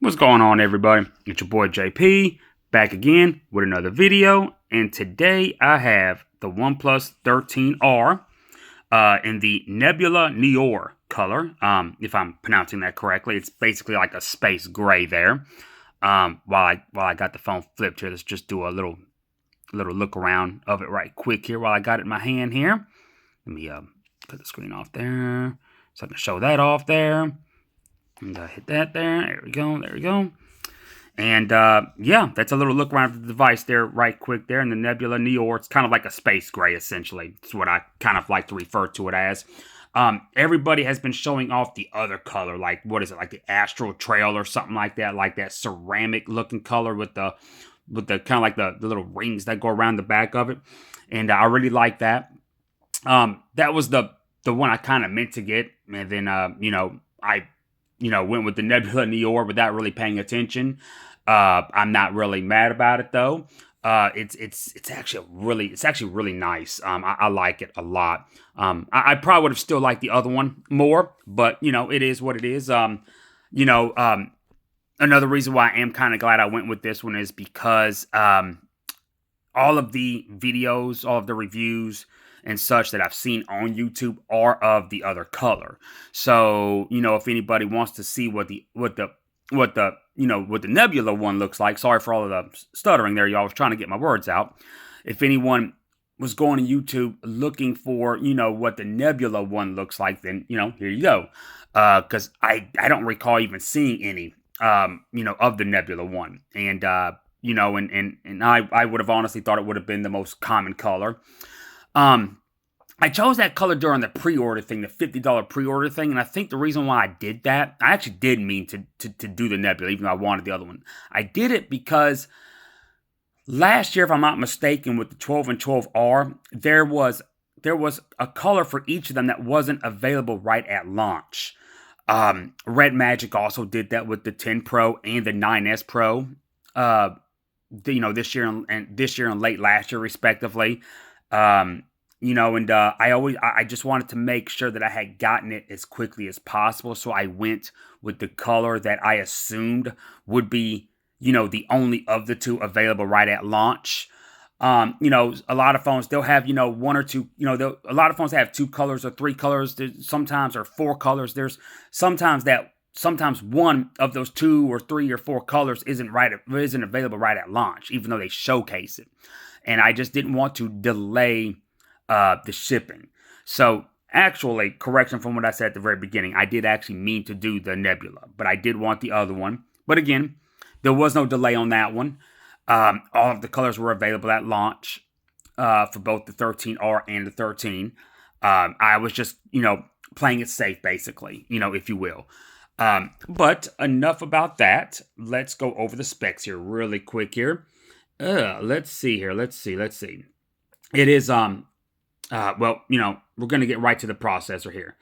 What's going on, everybody? It's your boy JP back again with another video, and today I have the OnePlus 13R in the Nebula Nior color. If I'm pronouncing that correctly, it's basically like a space gray there. While I got the phone flipped here, let's just do a little look around of it right quick here while I got it in my hand here. Let me cut the screen off there so I can show that off there. And hit that there. There we go. There we go. And yeah, that's a little look around the device there right quick there in the Nebula Nior. It's kind of like a space gray, essentially. It's what I kind of like to refer to it as. Everybody has been showing off the other color, like, what is it, like the Astral Trail or something like that ceramic looking color with the kind of like the little rings that go around the back of it. And I really like that. That was the one I kind of meant to get. And then, I went with the Nebula Nior without really paying attention. I'm not really mad about it though. It's actually really nice. I like it a lot. I probably would have still liked the other one more, but it is what it is. Another reason why I am kind of glad I went with this one is because all of the videos, all of the reviews and such that I've seen on YouTube are of the other color. So, if anybody wants to see what the Nebula one looks like, sorry for all of the stuttering there, y'all. I was trying to get my words out. If anyone was going to YouTube looking for, what the Nebula one looks like, then, here you go. Because I don't recall even seeing any, of the Nebula one. And, I would have honestly thought it would have been the most common color. I chose that color during the pre-order thing, the $50 pre-order thing, and I think the reason why I did that, I actually did mean to do the Nebula, even though I wanted the other one. I did it because last year, if I'm not mistaken, with the 12 and 12R, there was a color for each of them that wasn't available right at launch. Red Magic also did that with the 10 Pro and the 9S Pro. This year and late last year, respectively. I just wanted to make sure that I had gotten it as quickly as possible. So I went with the color that I assumed would be, the only of the two available right at launch. A lot of phones, they'll have, one or two, a lot of phones have two colors or three colors, sometimes or four colors. There's sometimes one of those two or three or four colors isn't available right at launch, even though they showcase it. And I just didn't want to delay the shipping. So actually, correction from what I said at the very beginning, I did actually mean to do the Nebula, but I did want the other one. But again, there was no delay on that one. All of the colors were available at launch for both the 13R and the 13. I was just, playing it safe, basically, if you will. But enough about that. Let's go over the specs here really quick here. Let's see here. Let's see. It is, we're going to get right to the processor here.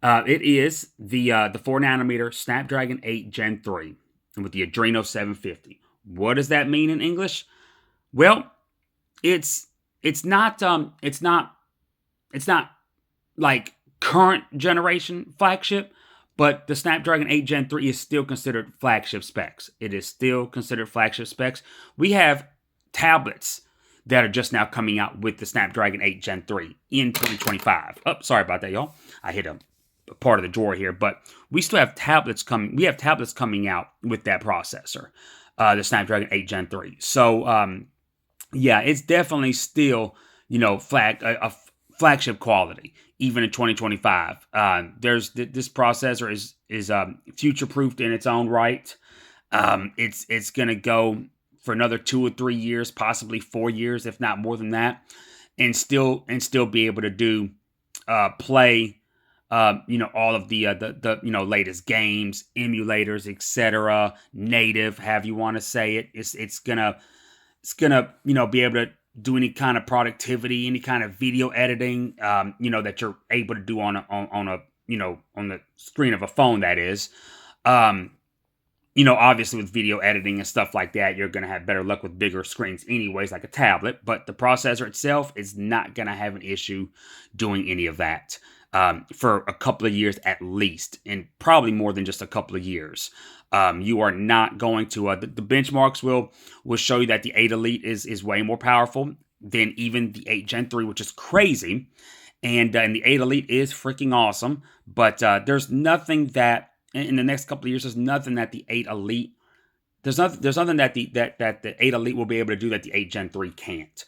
It is the 4nm Snapdragon 8 Gen 3 with the Adreno 750. What does that mean in English? Well, it's not like current generation flagship, but the Snapdragon 8 Gen 3 is still considered flagship specs. It is still considered flagship specs. We have tablets that are just now coming out with the Snapdragon 8 Gen 3 in 2025. Oh, sorry about that, y'all. I hit a part of the drawer here, but we still have tablets coming. We have tablets coming out with that processor, the Snapdragon 8 Gen 3. So, yeah, it's definitely still, flagship quality, even in 2025. This processor is future-proofed in its own right. It's gonna go for another 2 or 3 years, possibly 4 years, if not more than that, and still be able to do play, all of the latest games, emulators, etc. Native, however you want to say it. It's gonna be able to do any kind of productivity, any kind of video editing, that you're able to do on the screen of a phone. That is. Obviously with video editing and stuff like that, you're going to have better luck with bigger screens anyways, like a tablet. But the processor itself is not going to have an issue doing any of that. for a couple of years at least, and probably more than just a couple of years. You are not going to the benchmarks will show you that the 8 Elite is way more powerful than even the 8 Gen 3, which is crazy. And the 8 Elite is freaking awesome. But there's nothing that in the next couple of years, there's nothing that the 8 Elite there's nothing that the 8 Elite will be able to do that the 8 Gen 3 can't.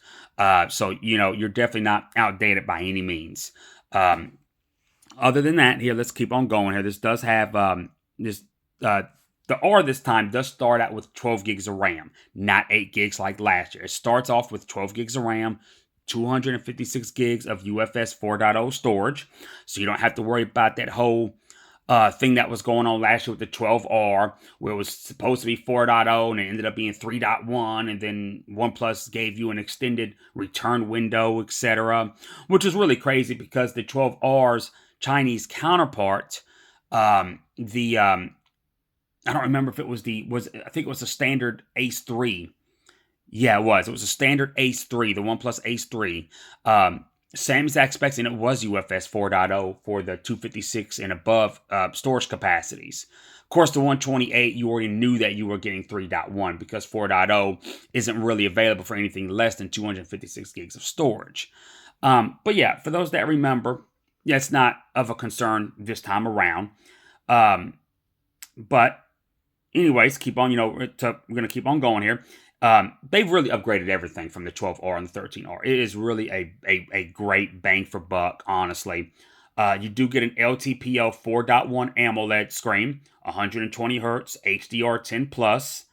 So you're definitely not outdated by any means. Other than that, here, let's keep on going here. This does have this the R this time does start out with 12 gigs of RAM, not 8 gigs like last year. It starts off with 12 gigs of RAM, 256 gigs of UFS 4.0 storage, so you don't have to worry about that whole thing that was going on last year with the 12R, where it was supposed to be 4.0 and it ended up being 3.1, and then OnePlus gave you an extended return window, etc., which is really crazy because the 12R's Chinese counterpart, I don't remember if it was I think it was the standard Ace 3. Yeah, it was. It was a standard Ace 3, the OnePlus Ace 3. Same exact specs, and it was UFS 4.0 for the 256 and above storage capacities. Of course, the 128, you already knew that you were getting 3.1 because 4.0 isn't really available for anything less than 256 gigs of storage. But yeah, for those that remember, yeah, it's not of a concern this time around. But anyways, keep on, we're going to keep on going here. They've really upgraded everything from the 12R and the 13R. It is really a great bang for buck, honestly. You do get an LTPO 4.1 AMOLED screen, 120 hertz, HDR10 plus,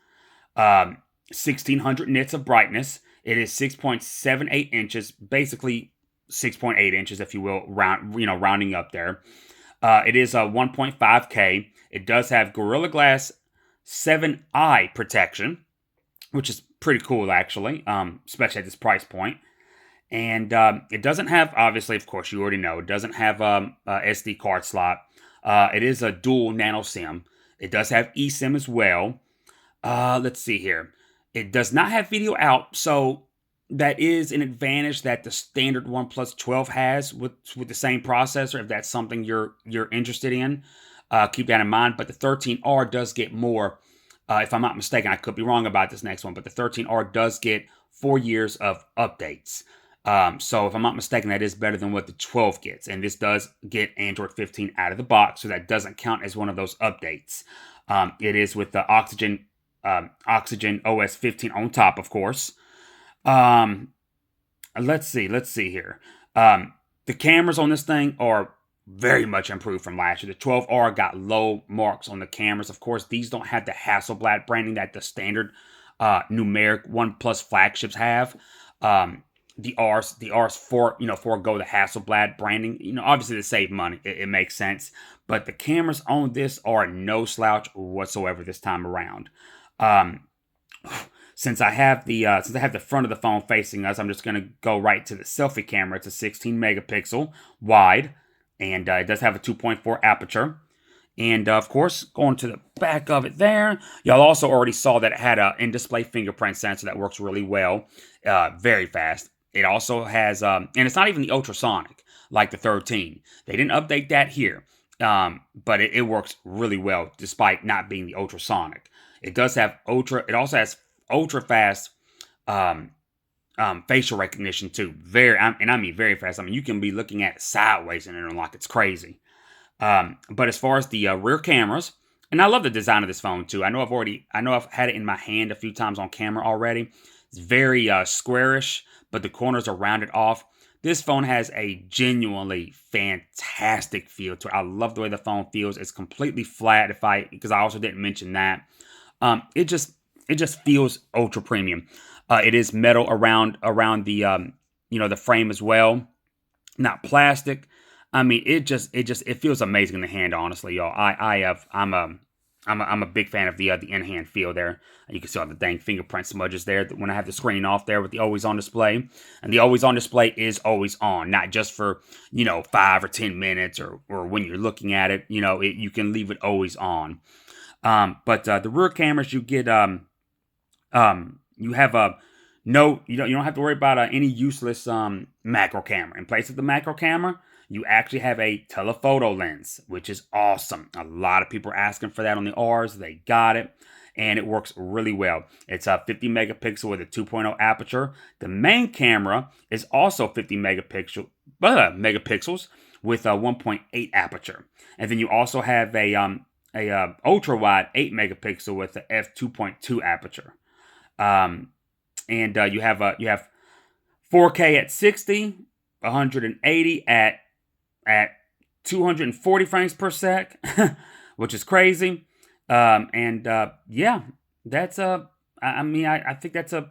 1600 nits of brightness. It is 6.78 inches, basically 6.8 inches, if you will, rounding up there. It is a 1.5K. It does have Gorilla Glass 7i protection, which is pretty cool, actually, especially at this price point. And it doesn't have, obviously, of course, you already know, it doesn't have a SD card slot. It is a dual nano SIM. It does have eSIM as well. Let's see here. It does not have video out, so that is an advantage that the standard OnePlus 12 has with the same processor, if that's something you're interested in. Keep that in mind. But the 13R does get more. If I'm not mistaken, I could be wrong about this next one, but the 13R does get 4 years of updates. So if I'm not mistaken, that is better than what the 12 gets. And this does get Android 15 out of the box, so that doesn't count as one of those updates. It is with the Oxygen OS 15 on top, of course. Let's see here. The cameras on this thing are very much improved from last year. The 12R got low marks on the cameras. Of course, these don't have the Hasselblad branding that the standard numeric OnePlus flagships have. The R's forego the Hasselblad branding. Obviously to save money, it makes sense. But the cameras on this are no slouch whatsoever this time around. Since I have the front of the phone facing us, I'm just going to go right to the selfie camera. It's a 16 megapixel wide, and it does have a 2.4 aperture. And of course, going to the back of it there, y'all also already saw that it had an in-display fingerprint sensor that works really well, very fast. It also has, and it's not even the ultrasonic like the 13. They didn't update that here, but it works really well despite not being the ultrasonic. It does have it also has ultra fast facial recognition too. I mean very fast. I mean, you can be looking at it sideways and it'll lock. It's crazy. But as far as the rear cameras, and I love the design of this phone too. I know I've had it in my hand a few times on camera already. It's very squarish, but the corners are rounded off. This phone has a genuinely fantastic feel to it. I love the way the phone feels. It's completely flat. Because I also didn't mention that. It just feels ultra premium. It is metal around the the frame as well, not plastic. I mean, it feels amazing in the hand, honestly, y'all. I'm a big fan of the in-hand feel there. You can see all the dang fingerprint smudges there when I have the screen off there with the always on display. And the always on display is always on, not just for 5 or 10 minutes or when you're looking at it. You can leave it always on. But the rear cameras, you get you have you don't have to worry about any useless macro camera. In place of the macro camera, You actually have a telephoto lens, which is awesome. A lot of people are asking for that on the R's. They got it, and it works really well. It's a 50 megapixel with a 2.0 aperture. The main camera is also 50 megapixels with a 1.8 aperture, and then you also have a ultra wide 8 megapixel with a f2.2 aperture. And you have 4K at 60, 180 at 240 frames per sec, which is crazy. Yeah, that's I think that's a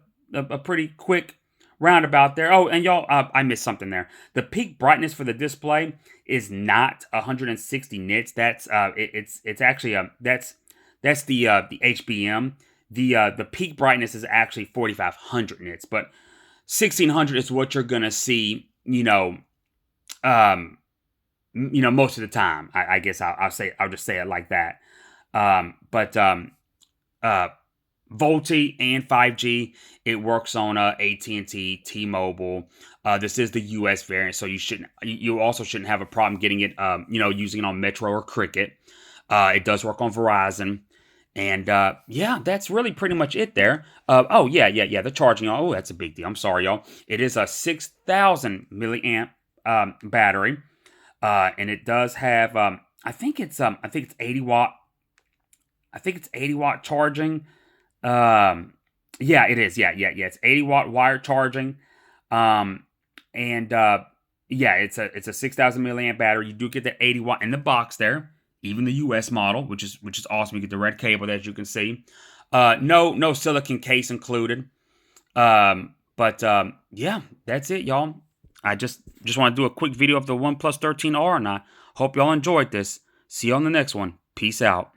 pretty quick roundabout there. Oh, and y'all, I missed something there. The peak brightness for the display is not 160 nits. That's it's actually that's the HBM. The peak brightness is actually 4500 nits, but 1600 is what you're gonna see. Most of the time. I guess I'll just say it like that. But VoLTE and 5G, it works on AT&T, T-Mobile. This is the US variant, so you also shouldn't have a problem getting it, using it on Metro or Cricket. It does work on Verizon. And yeah, that's really pretty much it there. Oh yeah, the charging. Oh, that's a big deal. I'm sorry, y'all. It is a 6,000 milliamp battery, and it does have I think it's 80 watt. I think it's 80 watt charging. Yeah, it is. Yeah. It's 80 watt wire charging. And yeah, it's a 6,000 milliamp battery. You do get the 80 watt in the box there. Even the US model, which is awesome. You get the red cable that you can see. No silicon case included. Yeah, that's it, y'all. I just want to do a quick video of the OnePlus 13R, and I hope y'all enjoyed this. See you on the next one. Peace out.